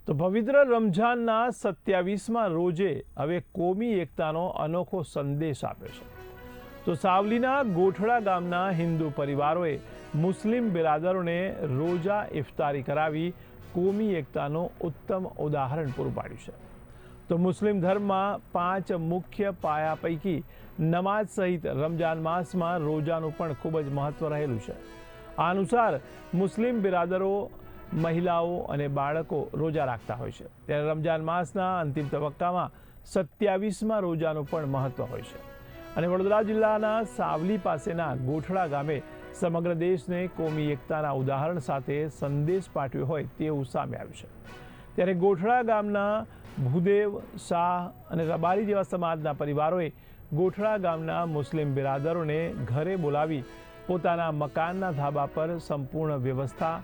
તો પવિત્ર રમઝાનના 27મા રોજે હવે કોમી એકતાનો અનોખો સંદેશ આપ્યો છે। તો સાવલીના ગોઠડા ગામના હિન્દુ પરિવારોએ મુસ્લિમ બિરાદરોને રોજા ઇફતારી કરાવી કોમી એકતાનું ઉત્તમ ઉદાહરણ પૂરું પાડ્યું છે। તો મુસ્લિમ ધર્મમાં 5 મુખ્ય પાયા પૈકી નમાઝ સહિત રમજાન માસમાં રોજાનું પણ ખૂબ જ મહત્વ રહેલું છે। આ અનુસાર મુસ્લિમ બિરાદરો, મહિલાઓ અને બાળકો રોજા રાખતા હોય છે, ત્યારે રમજાન માસના અંતિમ તબક્કામાં 27મા રોજાનું પણ મહત્વ હોય છે। અને વડોદરા જિલ્લાના સાવલી પાસેના ગોઠડા ગામે સમગ્ર દેશને કોમી એકતાના ઉદાહરણ સાથે સંદેશ પાઠવ્યો હોય તેવું સામે આવ્યું છે। ત્યારે ગોઠડા ગામના ભૂદેવ, શાહ અને રબારી જેવા સમાજના પરિવારોએ ગોઠડા ગામના મુસ્લિમ બિરાદરોને ઘરે બોલાવી પોતાના મકાનના ધાબા પર સંપૂર્ણ વ્યવસ્થા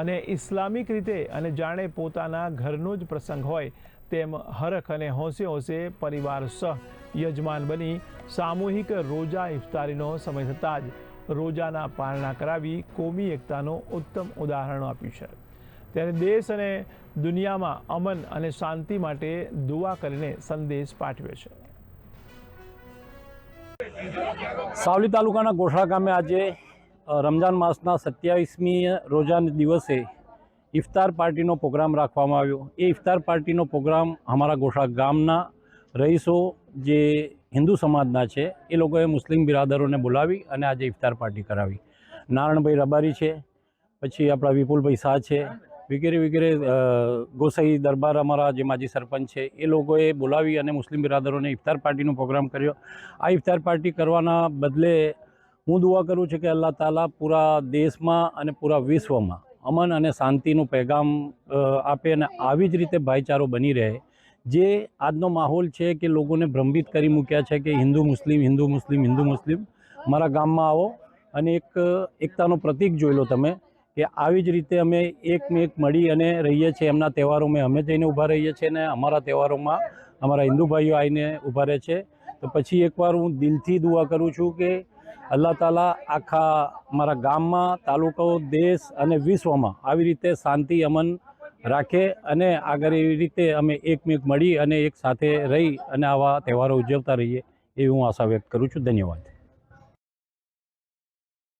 અને ઇસ્લામિક રીતે અને જાણે પોતાના ઘરનો જ પ્રસંગ હોય તેમ હરખ અને હોંશે હોંશે પરિવાર સહ યજમાન બની સામૂહિક રોજા ઇફતારીનો સમય થતાં જ રોજાના પારણા કરાવી કોમી એકતાનું ઉત્તમ ઉદાહરણ આપ્યું છે। ત્યારે દેશ અને દુનિયામાં અમન અને શાંતિ માટે દુઆ કરીને સંદેશ પાઠવ્યો છે। સાવલી તાલુકાના ગોઠડા ગામે આજે રમજાન માસના 27મી રોજાના દિવસે ઇફતાર પાર્ટીનો પ્રોગ્રામ રાખવામાં આવ્યો। એ ઇફતાર પાર્ટીનો પ્રોગ્રામ અમારા ગોઠડા ગામના રહીશો જે હિન્દુ સમાજના છે એ લોકોએ મુસ્લિમ બિરાદરોને બોલાવી અને આજે ઇફતાર પાર્ટી કરાવી। નારણભાઈ રબારી છે, પછી આપણા વિપુલભાઈ શાહ છે, વગેરે વગેરે ગોસાઈ દરબાર અમારા જે માજી સરપંચ છે એ લોકોએ બોલાવી અને મુસ્લિમ બિરાદરોને ઇફતાર પાર્ટીનો પ્રોગ્રામ કર્યો। આ ઇફતાર પાર્ટી કરવાના બદલે હું દુઆ કરું છું કે અલ્લાહ તાલા પૂરા દેશમાં અને પૂરા વિશ્વમાં અમન અને શાંતિનું પેગામ આપે અને આવી જ રીતે ભાઈચારો બની રહે। જે આજનો માહોલ છે કે લોકોને ભ્રમિત કરી મૂક્યા છે કે હિન્દુ મુસ્લિમ હિન્દુ મુસ્લિમ હિન્દુ મુસ્લિમ, અમારા ગામમાં આવો અને એક એકતાનો પ્રતીક જોઈ લો તમે કે આવી જ રીતે અમે એકને એક મળી અને રહીએ છીએ। એમના તહેવારોમાં અમે જઈને ઊભા રહીએ છીએ અને અમારા તહેવારોમાં અમારા હિન્દુ ભાઈઓ આવીને ઊભા રહે છે। તો પછી એકવાર હું દિલથી દુઆ કરું છું કે અલ્લાહ તાલા આખા મારા ગામમાં, તાલુકો, દેશ અને વિશ્વમાં આવી રીતે શાંતિ અમન રાખે અને આગળ એવી રીતે અમે એકમેક મળી અને એક સાથે રહી અને આવા તહેવારો ઉજવતા રહીએ એવી હું આશા વ્યક્ત કરું છું। ધન્યવાદ।